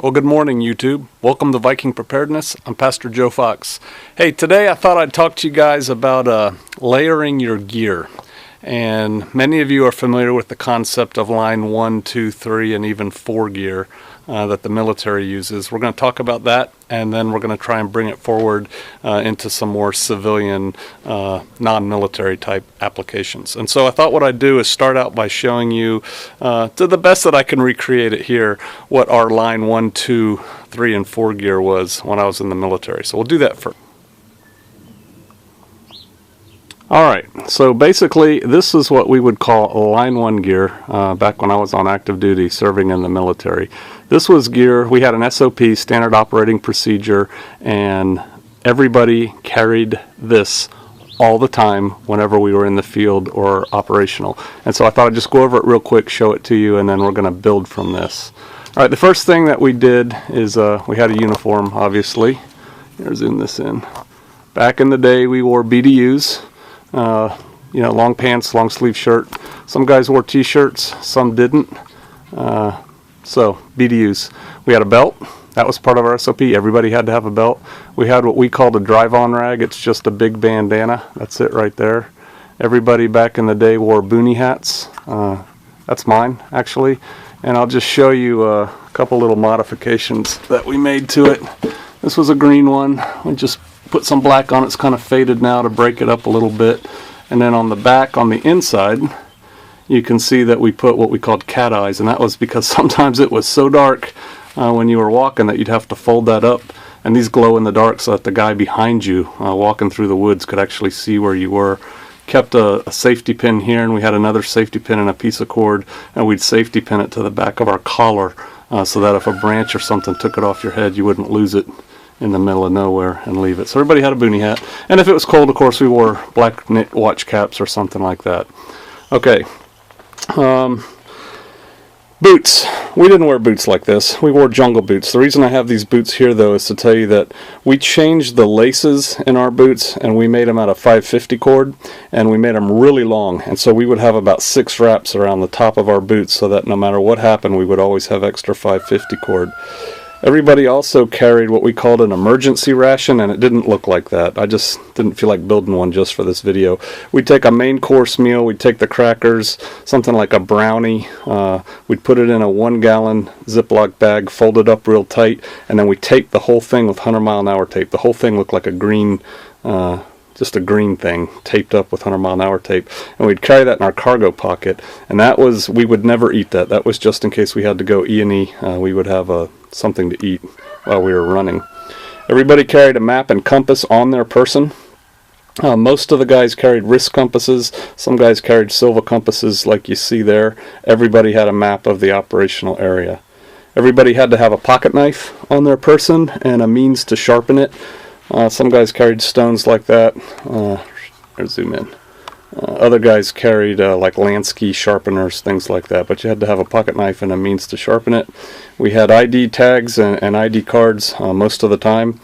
Well, good morning, YouTube. Welcome to Viking Preparedness. I'm Pastor Joe Fox. Hey, today I thought I'd talk to you guys about layering your gear. And many of you are familiar with the concept of line 1, 2, 3, and even 4 gear that the military uses. We're going to talk about that, and then we're going to try and bring it forward into some more civilian, non-military type applications. And so I thought what I'd do is start out by showing you, to the best that I can recreate it here, what our line 1, 2, 3, and 4 gear was when I was in the military. So we'll do that first. Alright, so basically this is what we would call line 1 gear back when I was on active duty serving in the military. This was gear, we had an SOP, standard operating procedure, and everybody carried this all the time whenever we were in the field or operational. And so I thought I'd just go over it real quick, show it to you, and then we're going to build from this. Alright, the first thing that we did is we had a uniform, obviously. Here, zoom this in. Back in the day we wore BDUs. Long pants, long sleeve shirt. Some guys wore t-shirts, some didn't. So BDUs. We had a belt. That was part of our SOP. Everybody had to have a belt. We had what we called a drive-on rag. It's just a big bandana. That's it right there. Everybody back in the day wore boonie hats. That's mine, actually. And I'll just show you a couple little modifications that we made to it. This was a green one. We just put some black on it. It's kind of faded now to break it up a little bit. And then on the back, on the inside, you can see that we put what we called cat eyes, and that was because sometimes it was so dark when you were walking that you'd have to fold that up, and these glow in the dark so that the guy behind you walking through the woods could actually see where you were. Kept a safety pin here, and we had another safety pin and a piece of cord, and we'd safety pin it to the back of our collar so that if a branch or something took it off your head, you wouldn't lose it in the middle of nowhere and leave it. So everybody had a boonie hat, and if it was cold, of course, we wore black knit watch caps or something like that. Okay, boots. We didn't wear boots like this. We wore jungle boots. The reason I have these boots here, though, is to tell you that we changed the laces in our boots, and we made them out of 550 cord, and we made them really long, and so we would have about 6 wraps around the top of our boots so that no matter what happened, we would always have extra 550 cord. Everybody also carried what we called an emergency ration, and it didn't look like that. I just didn't feel like building one just for this video. We'd take a main course meal, we'd take the crackers, something like a brownie, we'd put it in a 1-gallon Ziploc bag, fold it up real tight, and then we taped the whole thing with 100-mile-an-hour tape. The whole thing looked like a green, just a green thing taped up with 100-mile-an-hour tape, and we'd carry that in our cargo pocket, and that was, we would never eat that. That was just in case we had to go E&E. We would have something to eat while we were running. Everybody carried a map and compass on their person. Most of the guys carried wrist compasses. Some guys carried silver compasses like you see there. Everybody had a map of the operational area. Everybody had to have a pocket knife on their person and a means to sharpen it. Some guys carried stones like that. Let's zoom in. Other guys carried like Lansky sharpeners, things like that, but you had to have a pocket knife and a means to sharpen it. We had ID tags and ID cards most of the time.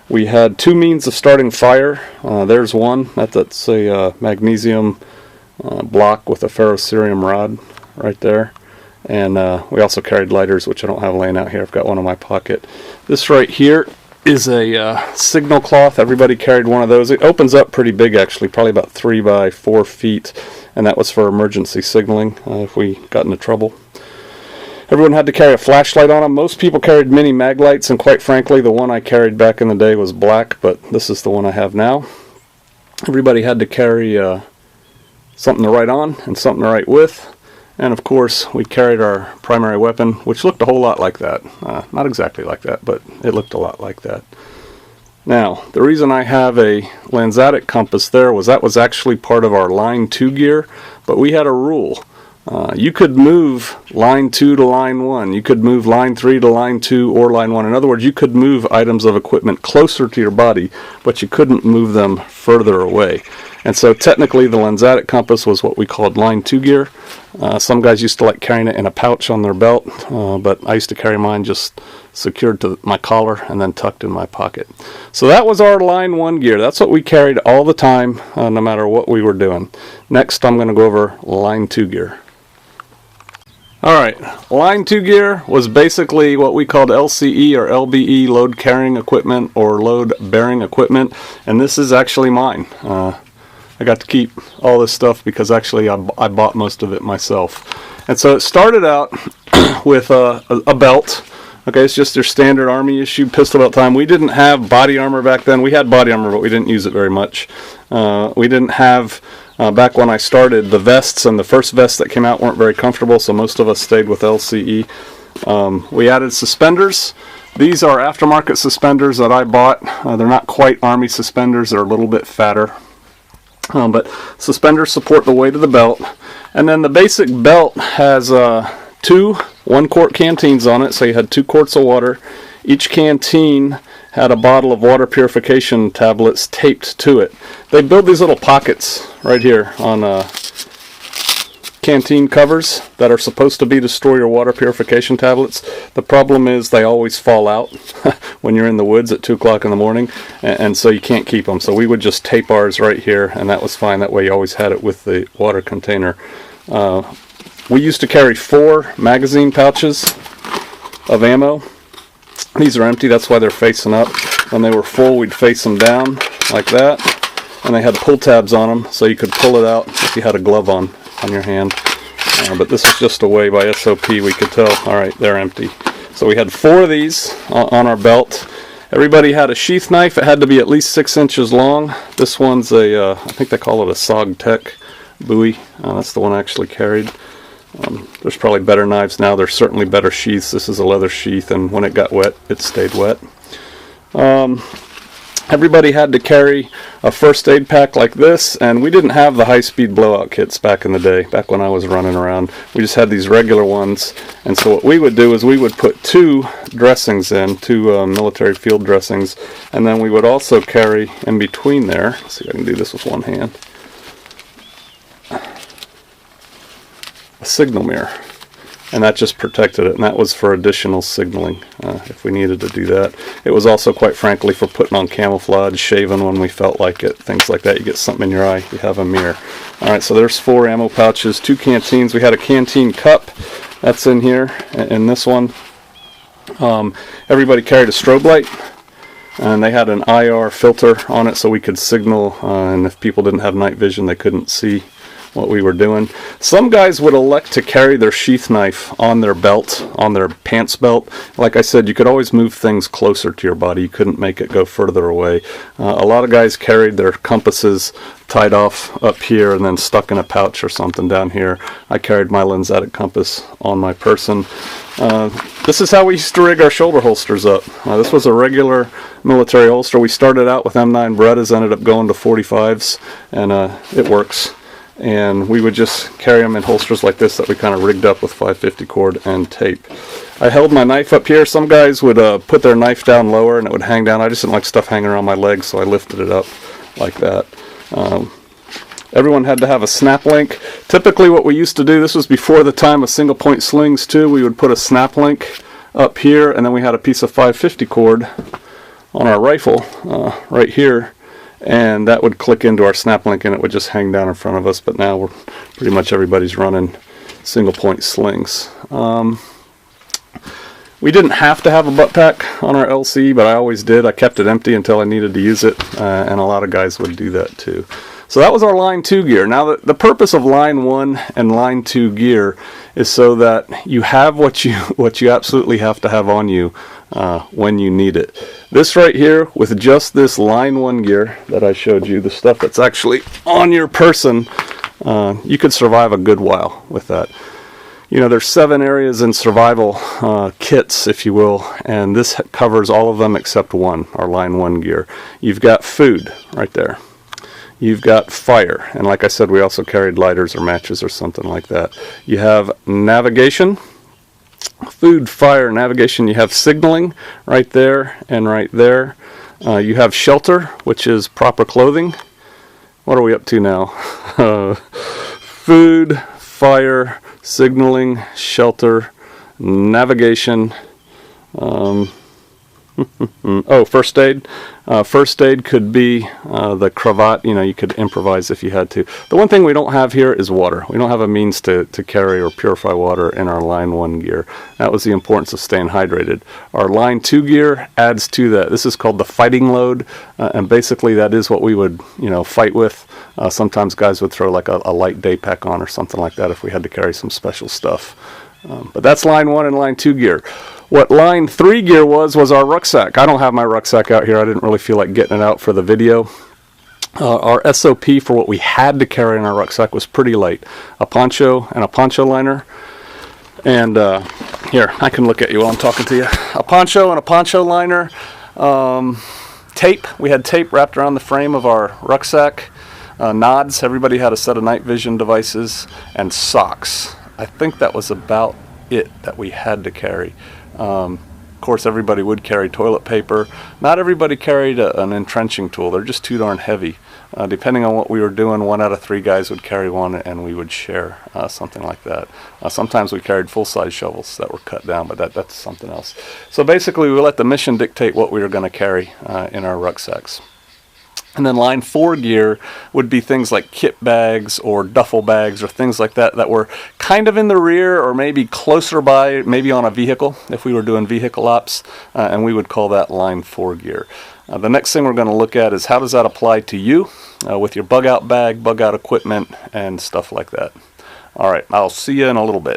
We had 2 means of starting fire. There's one. That's a magnesium block with a ferrocerium rod right there. And we also carried lighters, which I don't have laying out here. I've got one in my pocket. This right here is a signal cloth. Everybody carried one of those. It opens up pretty big, actually, probably about 3 by 4 feet, and that was for emergency signaling if we got into trouble. Everyone had to carry a flashlight on them. Most people carried mini mag lights, and quite frankly, the one I carried back in the day was black, but this is the one I have now. Everybody had to carry something to write on and something to write with. And of course, we carried our primary weapon, which looked a whole lot like that. Not exactly like that, but it looked a lot like that. Now, the reason I have a Lanzatic compass there was that was actually part of our line 2 gear, but we had a rule. You could move line 2 to line 1. You could move line 3 to line 2 or line 1. In other words, you could move items of equipment closer to your body, but you couldn't move them further away. And so technically the Lanzatic compass was what we called line 2 gear. Some guys used to like carrying it in a pouch on their belt, but I used to carry mine just secured to my collar and then tucked in my pocket. So that was our line 1 gear. That's what we carried all the time, no matter what we were doing. Next, I'm going to go over line 2 gear. Alright, line 2 gear was basically what we called LCE or LBE, load carrying equipment or load bearing equipment, and this is actually mine. I got to keep all this stuff because actually I bought most of it myself. And so it started out with a belt. Okay, it's just your standard Army issued pistol belt time. We didn't have body armor back then. We had body armor, but we didn't use it very much. We didn't have, back when I started, the vests, and the first vests that came out weren't very comfortable, so most of us stayed with LCE. We added suspenders. These are aftermarket suspenders that I bought. They're not quite Army suspenders. They're a little bit fatter. But suspenders support the weight of the belt. And then the basic belt has two 1-quart canteens on it, so you had 2 quarts of water. Each canteen had a bottle of water purification tablets taped to it. They build these little pockets right here on canteen covers that are supposed to be to store your water purification tablets. The problem is they always fall out when you're in the woods at 2 o'clock in the morning, and so you can't keep them. So we would just tape ours right here, and that was fine. That way you always had it with the water container. We used to carry 4 magazine pouches of ammo. These are empty, that's why they're facing up. When they were full, we'd face them down like that, and they had pull tabs on them, so you could pull it out if you had a glove on your hand. But this is just a way by SOP we could tell, alright, they're empty. So we had 4 of these on our belt. Everybody had a sheath knife. It had to be at least 6 inches long. This one's a, I think they call it a SOG Tech Bowie. That's the one I actually carried. There's probably better knives now. There's certainly better sheaths. This is a leather sheath, and when it got wet, it stayed wet. Everybody had to carry a first aid pack like this, and we didn't have the high-speed blowout kits back in the day, back when I was running around. We just had these regular ones, and so what we would do is we would put 2 dressings in, 2 military field dressings, and then we would also carry in between there, let's see if I can do this with one hand, a signal mirror, and that just protected it, and that was for additional signaling if we needed to do that. It was also, quite frankly, for putting on camouflage, shaving when we felt like it, things like that. You get something in your eye, you have a mirror. Alright, so there's 4 ammo pouches, 2 canteens. We had a canteen cup, that's in here, in this one. Everybody carried a strobe light, and they had an IR filter on it so we could signal, and if people didn't have night vision, they couldn't see what we were doing. Some guys would elect to carry their sheath knife on their belt, on their pants belt. Like I said, you could always move things closer to your body. You couldn't make it go further away. A lot of guys carried their compasses tied off up here and then stuck in a pouch or something down here. I carried my lensatic compass on my person. This is how we used to rig our shoulder holsters up. This was a regular military holster. We started out with M9 Berettas, ended up going to 45s, and it works. And we would just carry them in holsters like this that we kind of rigged up with 550 cord and tape. I held my knife up here. Some guys would put their knife down lower and it would hang down. I just didn't like stuff hanging around my legs, so I lifted it up like that. Everyone had to have a snap link. Typically what we used to do, this was before the time of single point slings too, we would put a snap link up here, and then we had a piece of 550 cord on our rifle right here, and that would click into our snap link and it would just hang down in front of us. But now we're pretty much everybody's running single point slings. We didn't have to have a butt pack on our LC, but I always did. I kept it empty until I needed to use it, and a lot of guys would do that too. So that was our line 2 gear. Now the purpose of line 1 and line 2 gear is so that you have what you absolutely have to have on you when you need it. This right here, with just this line 1 gear that I showed you, the stuff that's actually on your person, you could survive a good while with that. You know, there's 7 areas in survival kits, if you will, and this covers all of them except one, our line 1 gear. You've got food right there. You've got fire, and like I said, we also carried lighters or matches or something like that. You have navigation, food, fire, navigation. You have signaling right there and right there. You have shelter, which is proper clothing. What are we up to now? Food, fire, signaling, shelter, navigation. Oh, first aid. First aid could be the cravat. You know, you could improvise if you had to. The one thing we don't have here is water. We don't have a means to carry or purify water in our line 1 gear. That was the importance of staying hydrated. Our line 2 gear adds to that. This is called the fighting load, and basically that is what we would, you know, fight with. Sometimes guys would throw like a light day pack on or something like that if we had to carry some special stuff. But that's line 1 and line 2 gear. What line 3 gear was our rucksack. I don't have my rucksack out here. I didn't really feel like getting it out for the video. Our SOP for what we had to carry in our rucksack was pretty light. A poncho and a poncho liner. And here, I can look at you while I'm talking to you. A poncho and a poncho liner. Tape. We had tape wrapped around the frame of our rucksack. Nods. Everybody had a set of night vision devices. And socks. I think that was about it that we had to carry. Of course, everybody would carry toilet paper. Not everybody carried an entrenching tool. They're just too darn heavy. Depending on what we were doing, 1 out of 3 guys would carry one, and we would share something like that. Sometimes we carried full-size shovels that were cut down, but that's something else. So basically, we let the mission dictate what we were going to carry in our rucksacks. And then line 4 gear would be things like kit bags or duffel bags or things like that that were kind of in the rear or maybe closer by, maybe on a vehicle if we were doing vehicle ops, and we would call that line 4 gear. The next thing we're going to look at is how does that apply to you with your bug out bag, bug out equipment, and stuff like that. All right, I'll see you in a little bit.